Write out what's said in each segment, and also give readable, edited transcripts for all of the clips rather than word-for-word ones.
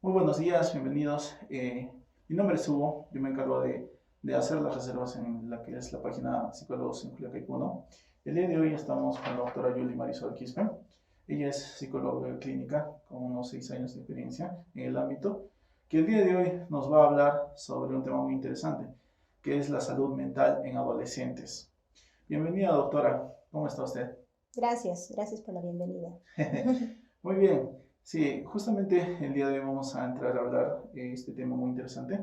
Muy buenos días, bienvenidos. Mi nombre es Hugo, yo me encargo de hacer las reservas en la que es la página Psicólogos en Juliaca. El día de hoy estamos con la doctora Yuli Marisol Quispe. Ella es psicóloga clínica con unos 6 años de experiencia en el ámbito, que el día de hoy nos va a hablar sobre un tema muy interesante, que es la salud mental en adolescentes. Bienvenida, doctora, ¿cómo está usted? Gracias por la bienvenida. Muy bien, sí, justamente el día de hoy vamos a entrar a hablar de este tema muy interesante,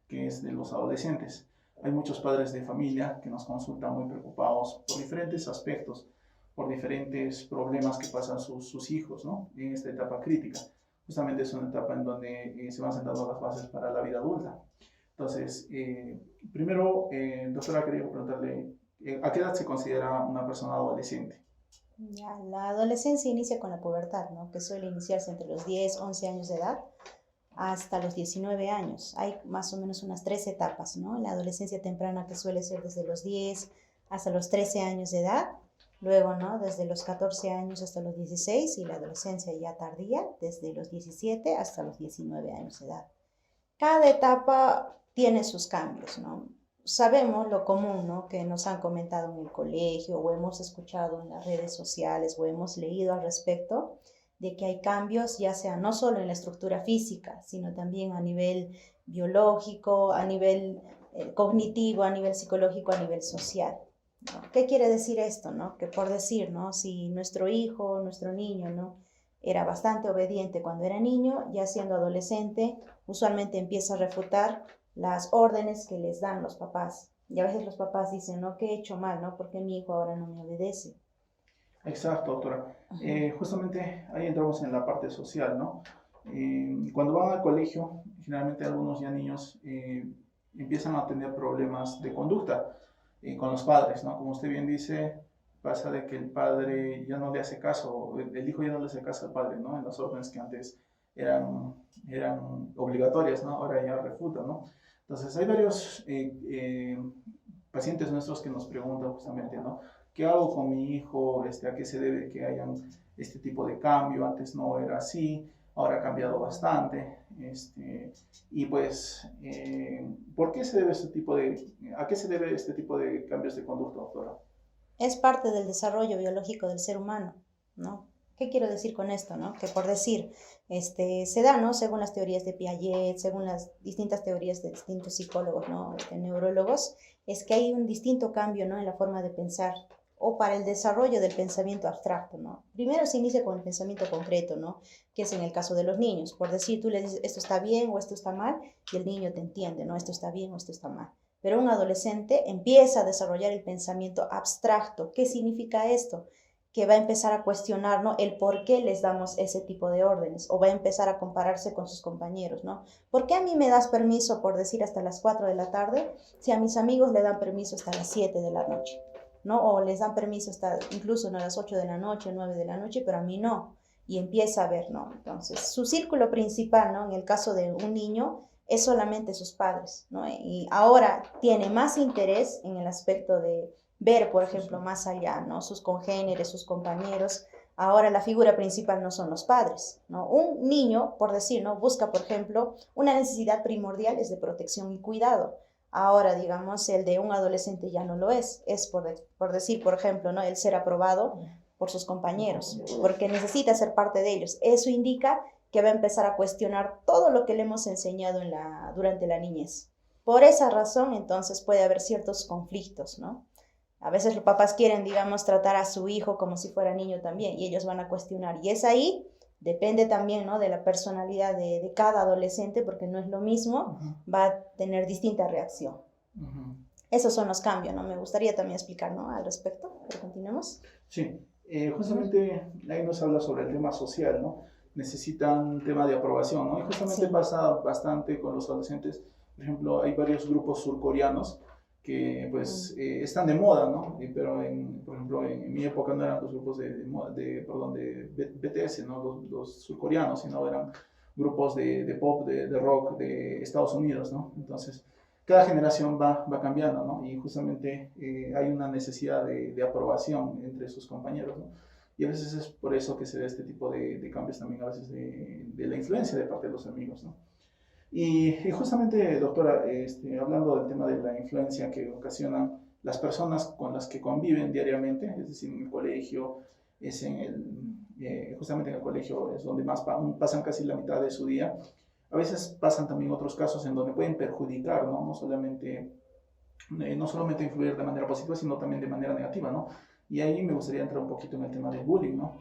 que es de los adolescentes. Hay muchos padres de familia que nos consultan muy preocupados por diferentes aspectos, por diferentes problemas que pasan sus hijos, ¿no? En esta etapa crítica. Justamente es una etapa en donde se van sentando las bases para la vida adulta. Entonces, primero, doctora, quería preguntarle, ¿a qué edad se considera una persona adolescente? Ya, la adolescencia inicia con la pubertad, ¿no? Que suele iniciarse entre los 10, 11 años de edad hasta los 19 años. Hay más o menos unas tres etapas, ¿no? La adolescencia temprana que suele ser desde los 10 hasta los 13 años de edad, luego, ¿no? Desde los 14 años hasta los 16 y la adolescencia ya tardía, desde los 17 hasta los 19 años de edad. Cada etapa tiene sus cambios, ¿no? Sabemos lo común, ¿no? Que nos han comentado en el colegio o hemos escuchado en las redes sociales o hemos leído al respecto de que hay cambios, ya sea no solo en la estructura física, sino también a nivel biológico, a nivel cognitivo, a nivel psicológico, a nivel social, ¿no? ¿Qué quiere decir esto, no? Que por decir, ¿no? Si nuestro hijo, nuestro niño, ¿no? Era bastante obediente cuando era niño, ya siendo adolescente, usualmente empieza a refutar las órdenes que les dan los papás. Y a veces los papás dicen, no, que he hecho mal, ¿no? Porque mi hijo ahora no me obedece. Exacto, doctora. Ajá. Justamente ahí entramos en la parte social, ¿no? Cuando van al colegio, generalmente algunos ya niños empiezan a tener problemas de conducta con los padres, ¿no? Como usted bien dice, pasa de que el padre ya no le hace caso, el hijo ya no le hace caso al padre, ¿no? En las órdenes que antes eran, eran obligatorias, ¿no? Ahora ya refutan, ¿no? Entonces hay varios pacientes nuestros que nos preguntan justamente, ¿no? ¿Qué hago con mi hijo? ¿A qué se debe que hayan este tipo de cambio? Antes no era así, ahora ha cambiado bastante. Y pues, ¿por qué se debe a qué se debe este tipo de cambios de conducta, doctora? Es parte del desarrollo biológico del ser humano, ¿no? ¿Qué quiero decir con esto, no? Que por decir, se da, ¿no? Según las teorías de Piaget, según las distintas teorías de distintos psicólogos, ¿no? De neurólogos, es que hay un distinto cambio, ¿no? En la forma de pensar o para el desarrollo del pensamiento abstracto, ¿no? Primero se inicia con el pensamiento concreto, ¿no? Que es en el caso de los niños. Por decir, tú le dices, esto está bien o esto está mal, y el niño te entiende, ¿no? Esto está bien o esto está mal. Pero un adolescente empieza a desarrollar el pensamiento abstracto. ¿Qué significa esto? Que va a empezar a cuestionar, ¿no? El por qué les damos ese tipo de órdenes o va a empezar a compararse con sus compañeros, ¿no? ¿Por qué a mí me das permiso por decir hasta las 4 de la tarde si a mis amigos le dan permiso hasta las 7 de la noche? ¿No? O les dan permiso hasta incluso, ¿no? A las 8 de la noche, 9 de la noche, pero a mí no. Y empieza a ver, ¿no? Entonces, su círculo principal, ¿no? En el caso de un niño, es solamente sus padres, ¿no? Y ahora tiene más interés en el aspecto de ver, por ejemplo, más allá, ¿no? Sus congéneres, sus compañeros. Ahora la figura principal no son los padres, ¿no? Un niño, por decir, ¿no? Busca, por ejemplo, una necesidad primordial es de protección y cuidado. Ahora, digamos, el de un adolescente ya no lo es por decir, por ejemplo, ¿no? El ser aprobado por sus compañeros, porque necesita ser parte de ellos. Eso indica que va a empezar a cuestionar todo lo que le hemos enseñado durante la niñez. Por esa razón, entonces, puede haber ciertos conflictos, ¿no? A veces los papás quieren, digamos, tratar a su hijo como si fuera niño también, y ellos van a cuestionar. Y es ahí, depende también, ¿no? De la personalidad de cada adolescente, porque no es lo mismo, va a tener distinta reacción. Esos son los cambios, ¿no? Me gustaría también explicar, ¿no? Al respecto, pero continuemos. Sí, justamente ahí nos habla sobre el tema social, ¿no? Necesitan un tema de aprobación, ¿no? Y justamente Sí. pasa bastante con los adolescentes. Por ejemplo, hay varios grupos surcoreanos que pues están de moda, ¿no? Pero por ejemplo, en mi época no eran los grupos perdón, de BTS, ¿no? Los surcoreanos, sino eran grupos de pop, de rock de Estados Unidos, ¿no? Entonces, cada generación va cambiando, ¿no? Y justamente hay una necesidad de aprobación entre sus compañeros, ¿no? y a veces es por eso que se da este tipo de cambios también a veces de la influencia de parte de los amigos, ¿no? Y justamente, doctora, hablando del tema de la influencia que ocasionan las personas con las que conviven diariamente, es decir, en el colegio, es en justamente en el colegio es donde más pasan casi la mitad de su día. A veces pasan también otros casos en donde pueden perjudicar, ¿no? No solamente influir de manera positiva, sino también de manera negativa, ¿no? Y ahí me gustaría entrar un poquito en el tema del bullying, ¿no?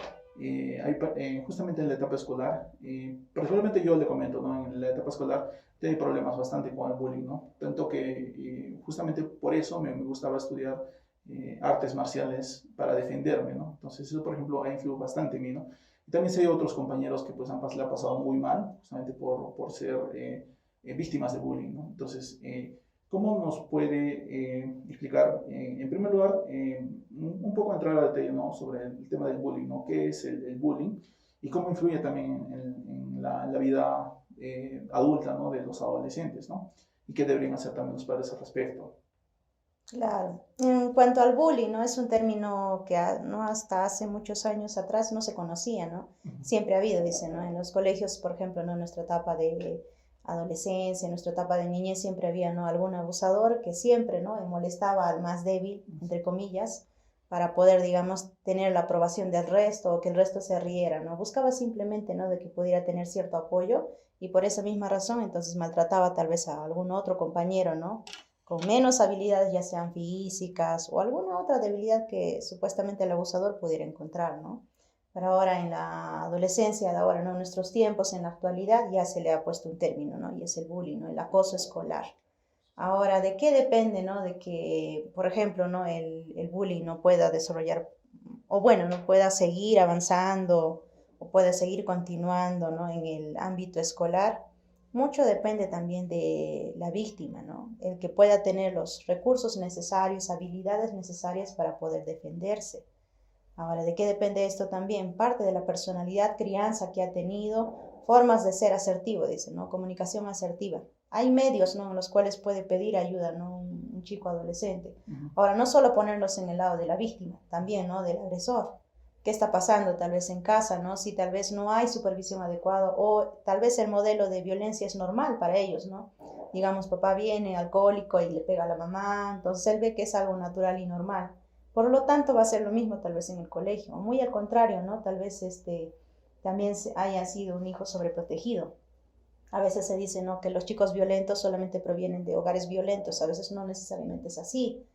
Justamente en la etapa escolar, particularmente yo le comento, ¿no? En la etapa escolar tengo problemas bastante con el bullying, ¿no? Tanto que justamente por eso me gustaba estudiar artes marciales para defenderme, ¿no? Entonces eso, por ejemplo, ha influido bastante en mí, ¿no? Y también sé otros compañeros que pues le ha pasado muy mal, justamente por ser víctimas de bullying, ¿no? Entonces, ¿cómo nos puede explicar, en primer lugar, un poco entrar a detalle, ¿no? Sobre el tema del bullying, ¿no? ¿Qué es el bullying y cómo influye también en la vida adulta, ¿no? De los adolescentes, ¿no? Y qué deberían hacer también los padres al respecto? Claro. En cuanto al bullying, ¿no? Es un término que no hasta hace muchos años atrás no se conocía, ¿no? Siempre ha habido, dice, ¿no? En los colegios, por ejemplo, ¿no? En nuestra etapa de adolescencia, en nuestra etapa de niñez, siempre había, ¿no? Algún abusador que siempre, ¿no? Molestaba al más débil, entre comillas, para poder, digamos, tener la aprobación del resto o que el resto se riera, ¿no? Buscaba simplemente, ¿no? De que pudiera tener cierto apoyo y por esa misma razón, entonces maltrataba tal vez a algún otro compañero, ¿no? Con menos habilidades, ya sean físicas o alguna otra debilidad que supuestamente el abusador pudiera encontrar, ¿no? Pero ahora en la adolescencia, de ahora, ¿no? En nuestros tiempos, en la actualidad, ya se le ha puesto un término, ¿no? Y es el bullying, ¿no? El acoso escolar. Ahora, ¿de qué depende, ¿no? De que, por ejemplo, ¿no? El bullying no pueda desarrollar, o bueno, no pueda seguir avanzando, o pueda seguir continuando, ¿no? En el ámbito escolar. Mucho depende también de la víctima, ¿no? El que pueda tener los recursos necesarios, habilidades necesarias para poder defenderse. Ahora, ¿de qué depende esto también? Parte de la personalidad, crianza que ha tenido, formas de ser asertivo, dice, ¿no? Comunicación asertiva. Hay medios, ¿no? En los cuales puede pedir ayuda, ¿no? Un chico adolescente. Ahora, no solo ponerlos en el lado de la víctima, también, ¿no? Del agresor. ¿Qué está pasando tal vez en casa, ¿no? Si tal vez no hay supervisión adecuada o tal vez el modelo de violencia es normal para ellos, ¿no? Digamos, papá viene alcohólico y le pega a la mamá, entonces él ve que es algo natural y normal. Por lo tanto, va a ser lo mismo tal vez en el colegio, o muy al contrario, ¿no? Tal vez también haya sido un hijo sobreprotegido. A veces se dice, ¿no? Que los chicos violentos solamente provienen de hogares violentos, a veces no necesariamente es así.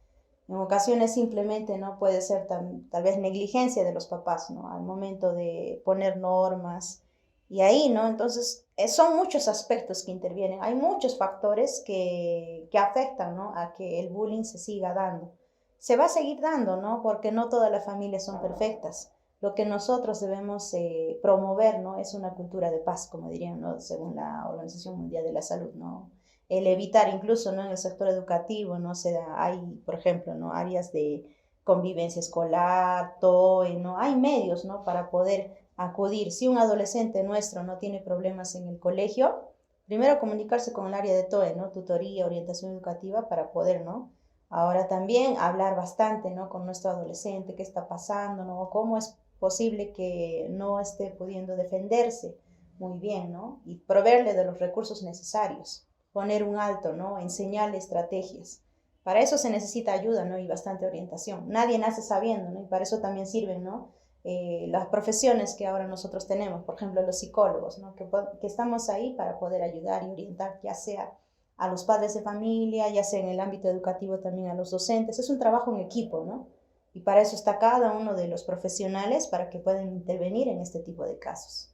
En ocasiones simplemente, ¿no? Puede ser tal vez negligencia de los papás, ¿no? Al momento de poner normas. Y ahí, ¿no? Entonces, son muchos aspectos que intervienen. Hay muchos factores que afectan, ¿no? A que el bullying se siga dando. Se va a seguir dando, ¿no? Porque no todas las familias son perfectas. Lo que nosotros debemos promover, ¿no? Es una cultura de paz, como dirían, ¿no? Según la Organización Mundial de la Salud, ¿no? El evitar incluso, ¿no? En el sector educativo, ¿no? Hay, por ejemplo, ¿no? Áreas de convivencia escolar, TOE, ¿no? Hay medios, ¿no? Para poder acudir. Si un adolescente nuestro no tiene problemas en el colegio, primero comunicarse con el área de TOE, ¿no? Tutoría, orientación educativa, para poder, ¿no? Ahora también hablar bastante, ¿no? Con nuestro adolescente, qué está pasando, ¿no? Cómo es posible que no esté pudiendo defenderse muy bien, ¿no? Y proveerle de los recursos necesarios, poner un alto, ¿no? Enseñarle estrategias. Para eso se necesita ayuda, ¿no? Y bastante orientación. Nadie nace sabiendo, ¿no? Y para eso también sirven, ¿no? Las profesiones que ahora nosotros tenemos, por ejemplo, los psicólogos, ¿no? Que estamos ahí para poder ayudar y orientar, ya sea a los padres de familia, ya sea en el ámbito educativo también a los docentes. Es un trabajo en equipo, ¿no? Y para eso está cada uno de los profesionales para que puedan intervenir en este tipo de casos.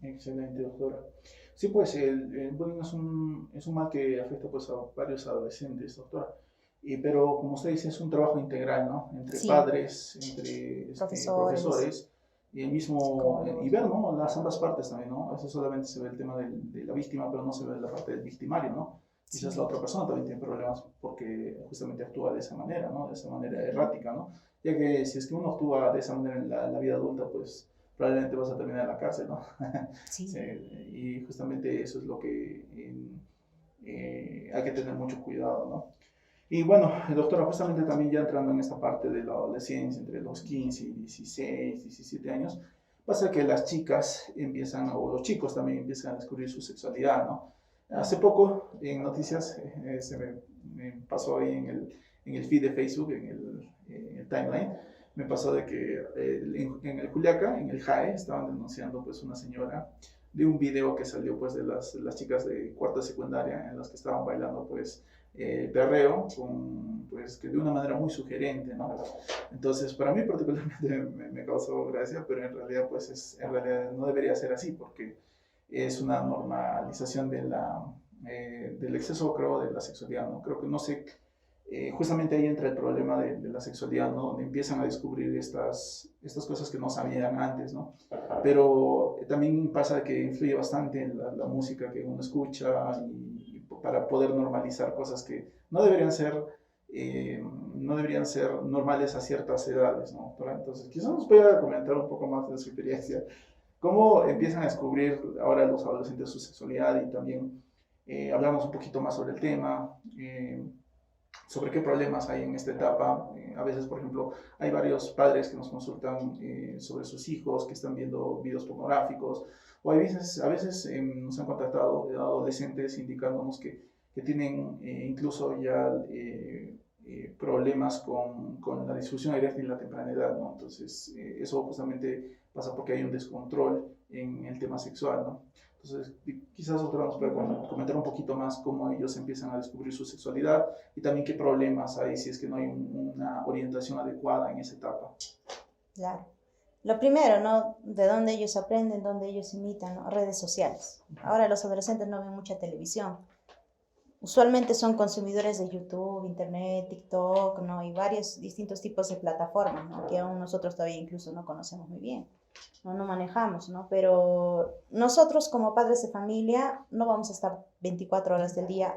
Excelente, doctora. Sí, pues el bullying es un mal que afecta pues a varios adolescentes, doctora. Pero como usted dice, es un trabajo integral, ¿no? Entre Sí, padres, entre profesores, profesores, y el mismo, y psicólogos. ver, ¿no? Las ambas partes también, ¿no? A veces solamente se ve el tema de la víctima, pero no se ve la parte del victimario, ¿no? Quizás la Sí. otra persona también tiene problemas porque justamente actúa de esa manera, ¿no? De esa manera errática, ¿no? Ya que si es que uno actúa de esa manera en la vida adulta, pues probablemente vas a terminar en la cárcel, ¿no? Sí. Sí, y justamente eso es lo que hay que tener mucho cuidado, ¿no? Y bueno, doctora, justamente también ya entrando en esta parte de la adolescencia, entre los 15 y 16, 17 años, pasa que las chicas empiezan, o los chicos también empiezan a descubrir su sexualidad, ¿no? Hace poco en noticias me pasó ahí en el feed de Facebook, en el timeline, me pasó de que en el Juliaca, en el JAE, estaban denunciando pues una señora de un video que salió pues de las chicas de cuarta secundaria en las que estaban bailando pues perreo, pues, que de una manera muy sugerente, ¿no? Entonces, para mí particularmente me causó gracia, pero en realidad, pues, en realidad no debería ser así, porque es una normalización del exceso, creo, de la sexualidad, ¿no? Creo que, no sé, justamente ahí entra el problema de la sexualidad, ¿no? Donde empiezan a descubrir estas cosas que no sabían antes, ¿no? Pero también pasa que influye bastante en la música que uno escucha y para poder normalizar cosas que no deberían ser normales a ciertas edades, ¿no? Entonces, quizás nos pueda comentar un poco más de su experiencia. ¿Cómo empiezan a descubrir ahora los adolescentes su sexualidad? Y también hablamos un poquito más sobre el tema, sobre qué problemas hay en esta etapa. A veces, por ejemplo, hay varios padres que nos consultan sobre sus hijos que están viendo videos pornográficos, o a veces nos han contactado adolescentes indicándonos que tienen incluso ya problemas con la disfunción eréctil en la temprana edad, ¿no? Entonces, eso justamente pasa porque hay un descontrol en el tema sexual, ¿no? Entonces, quizás otra nos puede comentar un poquito más cómo ellos empiezan a descubrir su sexualidad y también qué problemas hay si es que no hay una orientación adecuada en esa etapa. Claro. Lo primero, ¿no? De dónde ellos aprenden, dónde ellos imitan, ¿no? Redes sociales. Ahora los adolescentes no ven mucha televisión. Usualmente son consumidores de YouTube, Internet, TikTok, ¿no? Y varios distintos tipos de plataformas, ¿no? Que aún nosotros todavía incluso no conocemos muy bien, no manejamos, ¿no? Pero nosotros como padres de familia no vamos a estar 24 horas del día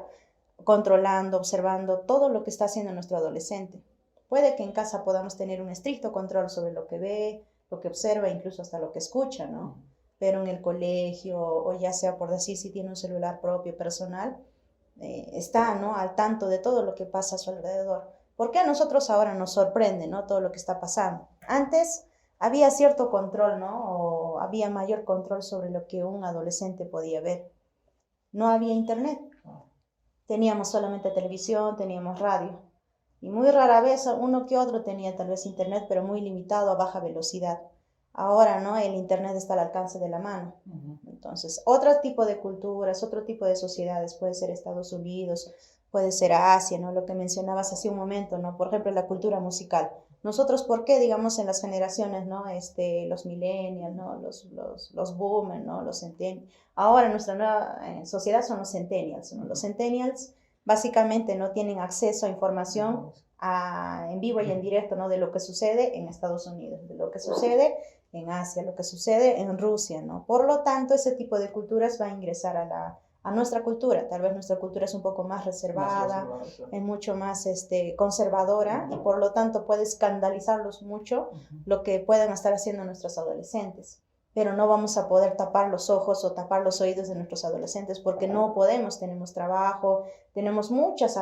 controlando, observando todo lo que está haciendo nuestro adolescente. Puede que en casa podamos tener un estricto control sobre lo que ve, lo que observa, incluso hasta lo que escucha, ¿no? Pero en el colegio, o ya sea por decir si tiene un celular propio, personal, está, ¿no? Al tanto de todo lo que pasa a su alrededor. ¿Por qué a nosotros ahora nos sorprende, ¿no? Todo lo que está pasando? Antes había cierto control, ¿no? O había mayor control sobre lo que un adolescente podía ver. No había internet. Teníamos solamente televisión, teníamos radio. Y muy rara vez uno que otro tenía tal vez internet, pero muy limitado a baja velocidad. Ahora, ¿no? El internet está al alcance de la mano. Entonces, otro tipo de culturas, otro tipo de sociedades, puede ser Estados Unidos, puede ser Asia, ¿no? Lo que mencionabas hace un momento, ¿no? Por ejemplo, la cultura musical. Nosotros, ¿por qué, digamos, en las generaciones, ¿no? Los millennials, ¿no? Los boomers, ¿no? Los centennials. Ahora nuestra nueva sociedad son los centennials, ¿no? Los centennials básicamente no tienen acceso a información en vivo y en directo, ¿no? De lo que sucede en Estados Unidos, de lo que sucede en Asia, lo que sucede en Rusia, ¿no? Por lo tanto, ese tipo de culturas va a ingresar a nuestra cultura. Tal vez nuestra cultura es un poco más reservada, es mucho más conservadora, y por lo tanto puede escandalizarlos mucho lo que puedan estar haciendo nuestros adolescentes. Pero no vamos a poder tapar los ojos o tapar los oídos de nuestros adolescentes porque no podemos, tenemos trabajo, tenemos muchas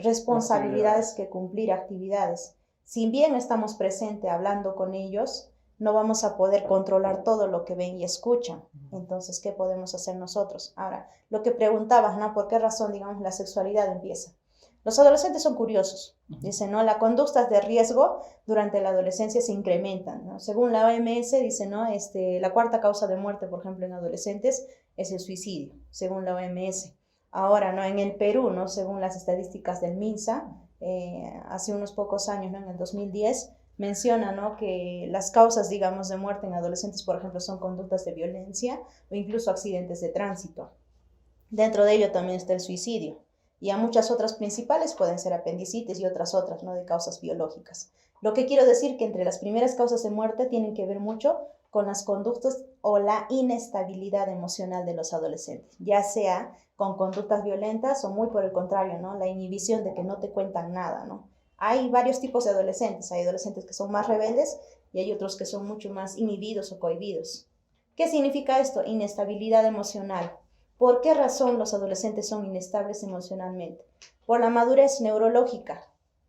responsabilidades que cumplir, actividades. Si bien estamos presentes hablando con ellos, no vamos a poder controlar todo lo que ven y escuchan. Entonces, ¿qué podemos hacer nosotros? Ahora, lo que preguntabas, ¿no? ¿Por qué razón, digamos, la sexualidad empieza? Los adolescentes son curiosos. Dicen, ¿no? Las conductas de riesgo durante la adolescencia se incrementan, ¿no? Según la OMS, dice, ¿no? La cuarta causa de muerte, por ejemplo, en adolescentes es el suicidio, según la OMS. Ahora, ¿no? En el Perú, ¿no? Según las estadísticas del MINSA, hace unos pocos años, ¿no? En el 2010, menciona, ¿no? Que las causas, digamos, de muerte en adolescentes, por ejemplo, son conductas de violencia o incluso accidentes de tránsito. Dentro de ello también está el suicidio. Y a muchas otras principales pueden ser apendicitis y otras, ¿no? De causas biológicas. Lo que quiero decir que entre las primeras causas de muerte tienen que ver mucho con las conductas o la inestabilidad emocional de los adolescentes, ya sea con conductas violentas o muy por el contrario, ¿no? La inhibición de que no te cuentan nada, ¿no? Hay varios tipos de adolescentes. Hay adolescentes que son más rebeldes y hay otros que son mucho más inhibidos o cohibidos. ¿Qué significa esto? Inestabilidad emocional. ¿Por qué razón los adolescentes son inestables emocionalmente? Por la madurez neurológica.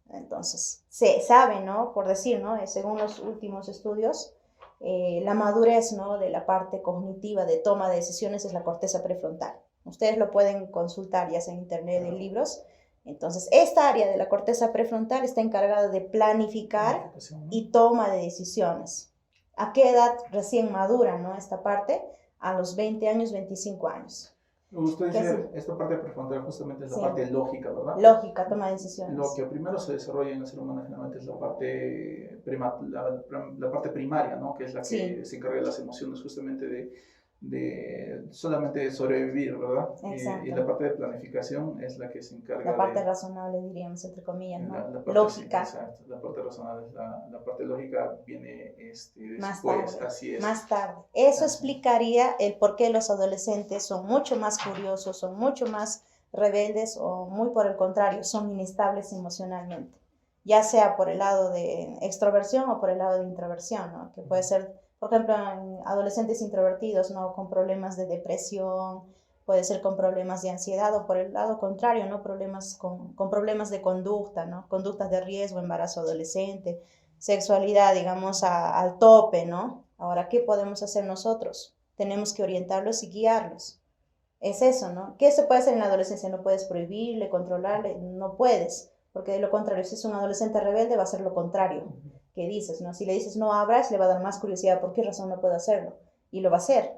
Entonces, se sabe, ¿no? Por decir, ¿no? Según los últimos estudios, la madurez, ¿no? De la parte cognitiva de toma de decisiones es la corteza prefrontal. Ustedes lo pueden consultar ya sea en internet, en libros. Entonces, esta área de la corteza prefrontal está encargada de planificar y toma de decisiones. ¿A qué edad recién madura, ¿no? Esta parte? A los 20 años, 25 años. Usted dice, esta parte prefrontal justamente es la parte lógica, ¿verdad? Lógica, toma de decisiones. Lo que primero se desarrolla en el ser humano generalmente es la parte primaria, ¿no? Que es la que se encarga de las emociones justamente de solamente sobrevivir, ¿verdad? Y la parte de planificación es la que se encarga la parte razonable, diríamos, entre comillas, ¿no? La parte, lógica. Sí, exacto, la parte razonable, la parte lógica viene más después, tarde, así es. Más tarde. Eso explicaría el por qué los adolescentes son mucho más curiosos, son mucho más rebeldes o muy por el contrario, son inestables emocionalmente, ya sea por el lado de extroversión o por el lado de introversión, ¿no? Que puede ser, por ejemplo, en adolescentes introvertidos, ¿no? Con problemas de depresión, puede ser con problemas de ansiedad o por el lado contrario, ¿no? Problemas con problemas de conducta, ¿no? Conductas de riesgo, embarazo adolescente, sexualidad, digamos, al tope, ¿no? Ahora, ¿qué podemos hacer nosotros? Tenemos que orientarlos y guiarlos. Es eso, ¿no? ¿Qué se puede hacer en la adolescencia? No puedes prohibirle, controlarle, no puedes, porque de lo contrario, si es un adolescente rebelde, va a ser lo contrario que dices, ¿no? Si le dices no abras, le va a dar más curiosidad, ¿por qué razón no puedo hacerlo? Y lo va a hacer.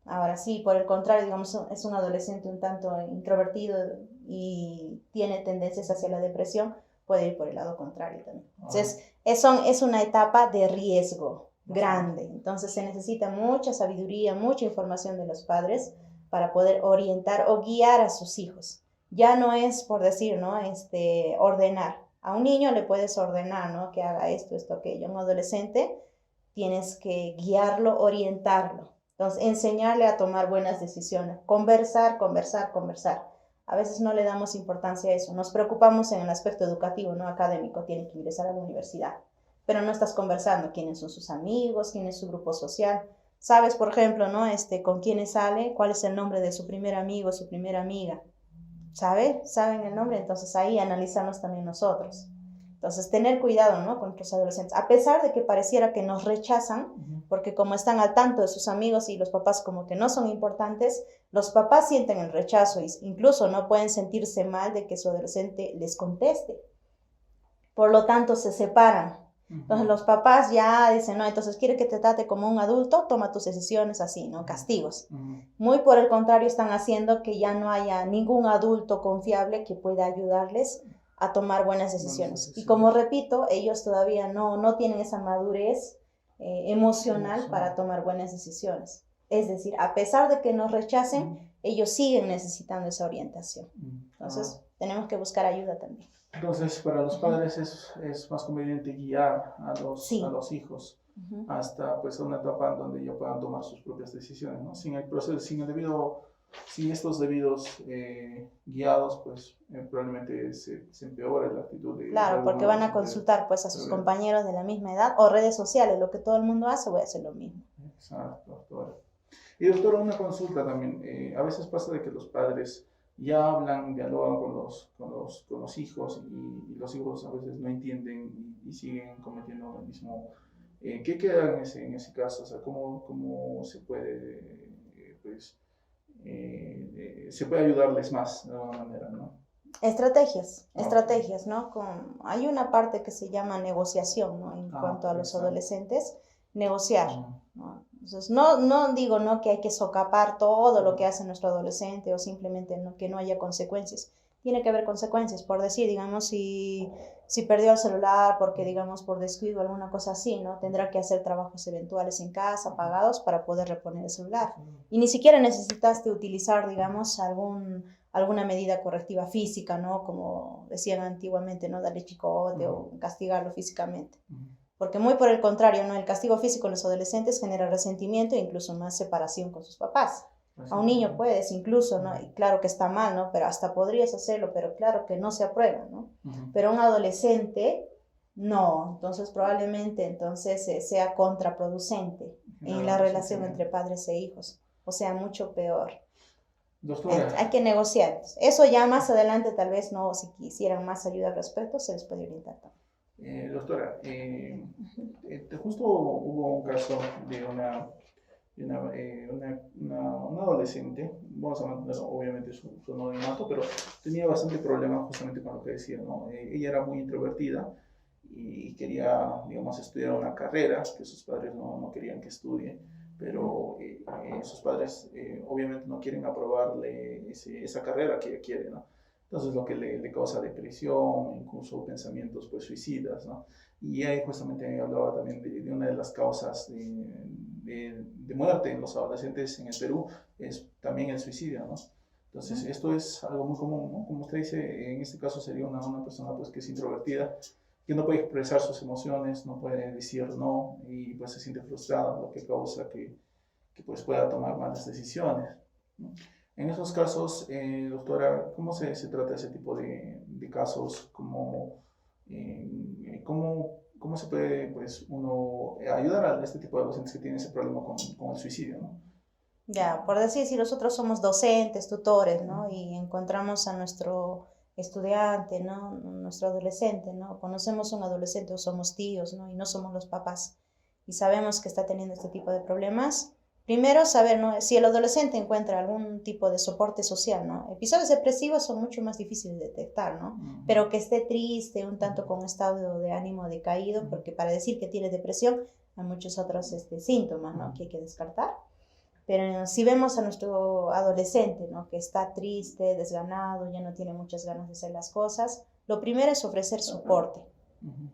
Ahora sí, por el contrario, digamos, es un adolescente un tanto introvertido y tiene tendencias hacia la depresión, puede ir por el lado contrario también. Entonces, es una etapa de riesgo grande. Entonces, se necesita mucha sabiduría, mucha información de los padres para poder orientar o guiar a sus hijos. Ya no es por decir, ¿no? Ordenar. A un niño le puedes ordenar, ¿no? Que haga esto, aquello. A un adolescente tienes que guiarlo, orientarlo. Entonces, enseñarle a tomar buenas decisiones. Conversar. A veces no le damos importancia a eso. Nos preocupamos en el aspecto educativo, no académico. Tiene que ingresar a la universidad. Pero no estás conversando quiénes son sus amigos, quién es su grupo social. Sabes, por ejemplo, ¿no? Con quiénes sale, cuál es el nombre de su primer amigo, su primera amiga. ¿Saben el nombre? Entonces ahí analizamos también nosotros. Entonces tener cuidado, ¿no? Con nuestros adolescentes. A pesar de que pareciera que nos rechazan, porque como están al tanto de sus amigos y los papás como que no son importantes, los papás sienten el rechazo e incluso no pueden sentirse mal de que su adolescente les conteste. Por lo tanto, se separan. Entonces los papás ya dicen, no, entonces quiere que te trate como un adulto, toma tus decisiones así, ¿no? Castigos. Muy por el contrario, están haciendo que ya no haya ningún adulto confiable que pueda ayudarles a tomar buenas decisiones. Y como repito, ellos todavía no tienen esa madurez emocional para tomar buenas decisiones. Es decir, a pesar de que nos rechacen, ellos siguen necesitando esa orientación. Entonces, tenemos que buscar ayuda también. Entonces, para los padres es más conveniente guiar a los hijos hasta pues una etapa donde ellos puedan tomar sus propias decisiones, ¿no? Sin estos debidos guiados, pues probablemente se empeore la actitud de... Claro, porque van a consultar pues a sus compañeros de la misma edad o redes sociales, lo que todo el mundo hace, voy a hacer lo mismo. Exacto, doctora. Y doctora, una consulta también. A veces pasa de que los padres ya hablan, dialogan con los hijos y los hijos a veces no entienden y siguen cometiendo el mismo. ¿Qué queda en ese caso? O sea, ¿cómo se puede, se puede ayudarles más de alguna manera, ¿no? Estrategias, ¿no? Hay una parte que se llama negociación, ¿no? En cuanto a los adolescentes, negociar, ¿no? Entonces, no digo, ¿no? Que hay que socapar todo lo que hace nuestro adolescente o simplemente que no haya consecuencias. Tiene que haber consecuencias, por decir, digamos, si perdió el celular porque, digamos, por descuido o alguna cosa así, ¿no? Tendrá que hacer trabajos eventuales en casa, pagados, para poder reponer el celular. Y ni siquiera necesitaste utilizar, digamos, alguna medida correctiva física, ¿no? Como decían antiguamente, ¿no? Darle chicote o castigarlo físicamente. Porque muy por el contrario, ¿no? El castigo físico en los adolescentes genera resentimiento e incluso más separación con sus papás. A un niño puedes incluso, ¿no? Y claro que está mal, ¿no? Pero hasta podrías hacerlo, pero claro que no se aprueba, ¿no? Pero un adolescente, no. Entonces probablemente sea contraproducente en la relación entre padres e hijos. O sea, mucho peor. Doctora, Hay que negociar. Eso ya más adelante tal vez no, si quisieran más ayuda al respecto, se les puede orientar también. doctora, justo hubo un caso de una adolescente, vamos a mantener obviamente su anonimato, pero tenía bastante problema justamente con lo que decía, ¿no? Ella era muy introvertida y quería, digamos, estudiar una carrera que sus padres no querían que estudie, pero sus padres obviamente no quieren aprobarle esa carrera que ella quiere, ¿no? Entonces lo que le causa depresión, incluso pensamientos pues suicidas, ¿no? Y ahí justamente hablaba también de una de las causas de muerte en los adolescentes en el Perú, es también el suicidio, ¿no? Entonces, esto es algo muy común, ¿no? Como usted dice, en este caso sería una persona pues, que es introvertida, que no puede expresar sus emociones, no puede decir no y pues se siente frustrada, lo que causa que pues pueda tomar malas decisiones, ¿no? En esos casos, doctora, ¿cómo se trata ese tipo de casos? ¿Cómo se puede pues, uno ayudar a este tipo de docentes que tienen ese problema con el suicidio, ¿no? Ya, por decir, si nosotros somos docentes, tutores, ¿no? Y encontramos a nuestro estudiante, ¿no? Nuestro adolescente, ¿no? Conocemos a un adolescente o somos tíos, ¿no? Y no somos los papás. Y sabemos que está teniendo este tipo de problemas. Primero, saber, ¿no? Si el adolescente encuentra algún tipo de soporte social, ¿no? Episodios depresivos son mucho más difíciles de detectar, ¿no? Pero que esté triste, un tanto con estado de ánimo decaído, porque para decir que tiene depresión hay muchos otros síntomas, ¿no? Que hay que descartar. Pero si vemos a nuestro adolescente, ¿no? Que está triste, desganado, ya no tiene muchas ganas de hacer las cosas, lo primero es ofrecer soporte.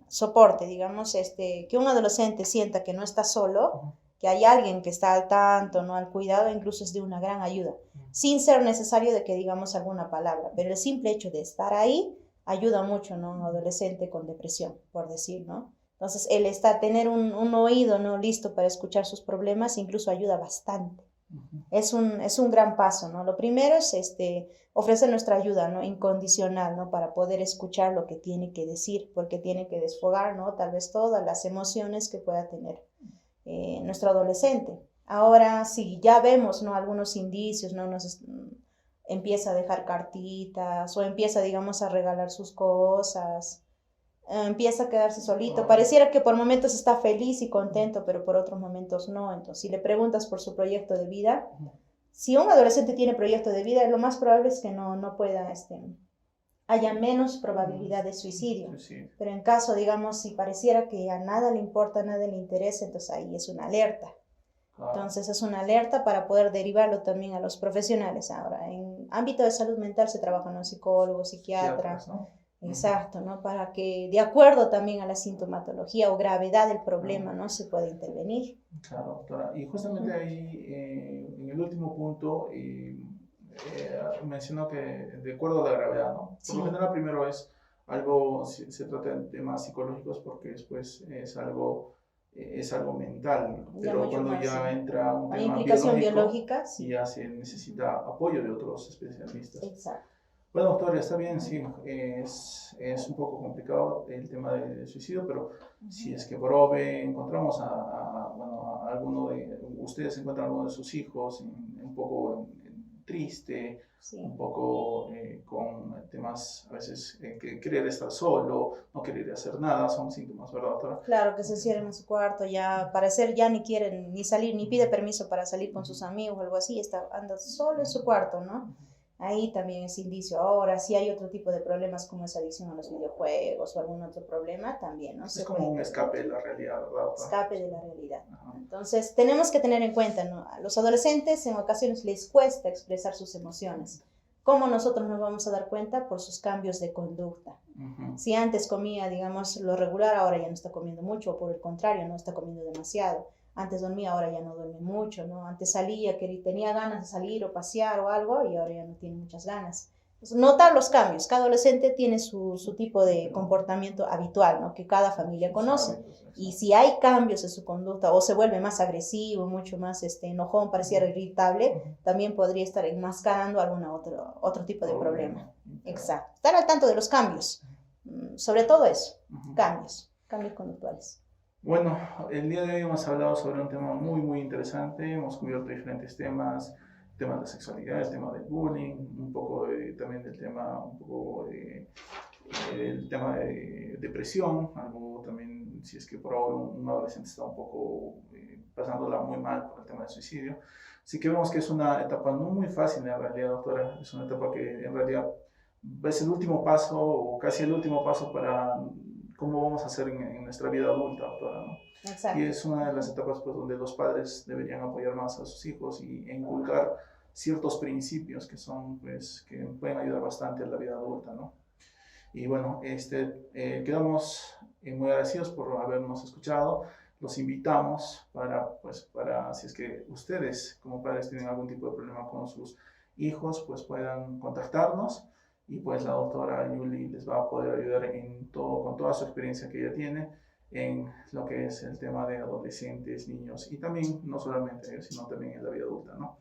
Soporte, digamos, que un adolescente sienta que no está solo, que hay alguien que está al tanto, ¿no? Al cuidado, incluso es de una gran ayuda, sin ser necesario de que digamos alguna palabra, pero el simple hecho de estar ahí ayuda mucho, ¿no? Un adolescente con depresión, por decir, ¿no? Entonces, tener un oído, ¿no? Listo para escuchar sus problemas, incluso ayuda bastante. Es un gran paso, ¿no? Lo primero es ofrecer nuestra ayuda, ¿no? Incondicional, ¿no? Para poder escuchar lo que tiene que decir, porque tiene que desfogar, ¿no? Tal vez todas las emociones que pueda tener nuestro adolescente. Ahora, si ya vemos, ¿no? Algunos indicios, ¿no? Empieza a dejar cartitas o empieza, digamos, a regalar sus cosas, empieza a quedarse solito. Pareciera que por momentos está feliz y contento, pero por otros momentos no. Entonces, si le preguntas por su proyecto de vida, si un adolescente tiene proyecto de vida, lo más probable es que no pueda, haya menos probabilidad de suicidio. Pero en caso, digamos, si pareciera que a nada le importa, a nada le interesa, entonces ahí es una alerta. Entonces es una alerta para poder derivarlo también a los profesionales. Ahora, en ámbito de salud mental se trabajan los psicólogos, psiquiatras, ¿no? Exacto, ¿no? Para que de acuerdo también a la sintomatología o gravedad del problema, ¿no? Se puede intervenir. Claro, doctora. Y justamente ahí, en el último punto, mencionó que de acuerdo a la gravedad, ¿no? Por lo general, primero es algo, se trata de temas psicológicos porque después es algo mental, pero cuando ya entra un tema implicación biológica ya se necesita apoyo de otros especialistas. Exacto. Bueno, doctora, está bien, sí, es un poco complicado el tema del suicidio, pero si es que encontramos bueno, a alguno de ustedes encuentran a alguno de sus hijos un poco triste, un poco con temas a veces que querer estar solo, no querer hacer nada, son síntomas, ¿verdad, doctora? Claro, que se cierren en su cuarto, ya parecer ya ni quieren ni salir, ni pide permiso para salir con sus amigos o algo así, anda solo en su cuarto, ¿no? Ahí también es indicio. Ahora, si hay otro tipo de problemas como esa adicción a los videojuegos o algún otro problema, también, ¿no? Es como un escape de la realidad, ¿verdad? Escape de la realidad. Entonces, tenemos que tener en cuenta, ¿no? A los adolescentes en ocasiones les cuesta expresar sus emociones. ¿Cómo nosotros nos vamos a dar cuenta? Por sus cambios de conducta. Si antes comía, digamos, lo regular, ahora ya no está comiendo mucho, o por el contrario, no está comiendo demasiado. Antes dormía, ahora ya no duerme mucho, ¿no? Antes salía, tenía ganas de salir o pasear o algo, y ahora ya no tiene muchas ganas. Entonces, notar los cambios. Cada adolescente tiene su tipo de comportamiento habitual, ¿no? Que cada familia conoce. Y si hay cambios en su conducta o se vuelve más agresivo, mucho más enojón, pareciera irritable, también podría estar enmascarando otro tipo de problema. Exacto. Estar al tanto de los cambios. Sobre todo eso, cambios conductuales. Bueno, el día de hoy hemos hablado sobre un tema muy, muy interesante, hemos cubierto diferentes temas, tema de la sexualidad, el tema del bullying, un poco también del tema, el tema de depresión, algo también, si es que por ahora un adolescente está un poco pasándola muy mal por el tema del suicidio. Así que vemos que es una etapa no muy fácil en realidad, doctora, es una etapa que en realidad es el último paso o casi el último paso para cómo vamos a hacer en nuestra vida adulta, doctora, ¿no? Exacto. Y es una de las etapas pues, donde los padres deberían apoyar más a sus hijos y inculcar ciertos principios que son, pues, que pueden ayudar bastante a la vida adulta, ¿no? Y bueno, quedamos muy agradecidos por habernos escuchado. Los invitamos para, si es que ustedes como padres tienen algún tipo de problema con sus hijos, pues puedan contactarnos y pues la doctora Yuli les va a poder ayudar en todo, con toda su experiencia que ella tiene en lo que es el tema de adolescentes, niños y también, no solamente ellos, sino también en la vida adulta, ¿no?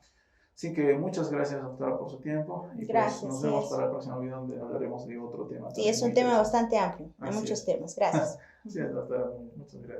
Así que muchas gracias, doctora, por su tiempo y Gracias, pues nos sí vemos es. para el próximo video donde hablaremos de otro tema Sí, también es muy un tema interesante. bastante amplio, hay Así muchos es. temas. Gracias. Así es, doctora, muchas gracias.